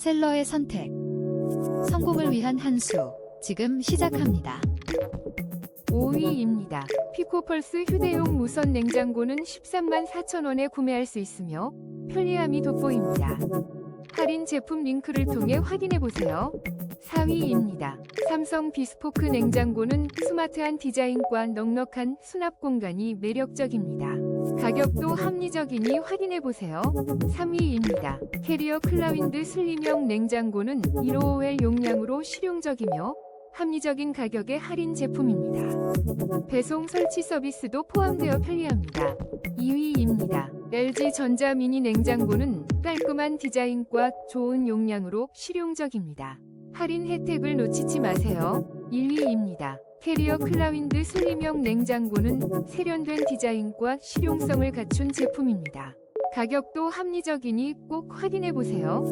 셀러의 선택. 성공을 위한 한 수. 지금 시작합니다. 5위입니다. 피코펄스 휴대용 무선 냉장고는 13만 4천 원에 구매할 수 있으며 편리함이 돋보입니다. 할인 제품 링크를 통해 확인해보세요. 4위입니다. 삼성 비스포크 냉장고는 스마트한 디자인과 넉넉한 수납 공간이 매력적입니다. 가격도 합리적이니 확인해보세요. 3위입니다. 캐리어 클라윈드 슬림형 냉장고는 155L 용량으로 실용적이며 합리적인 가격의 할인 제품입니다. 배송 설치 서비스도 포함되어 편리합니다. 2위입니다. LG전자 미니 냉장고는 깔끔한 디자인과 좋은 용량으로 실용적입니다. 할인 혜택을 놓치지 마세요. 1위입니다. 캐리어 클라윈드 슬림형 냉장고는 세련된 디자인과 실용성을 갖춘 제품입니다. 가격도 합리적이니 꼭 확인해보세요.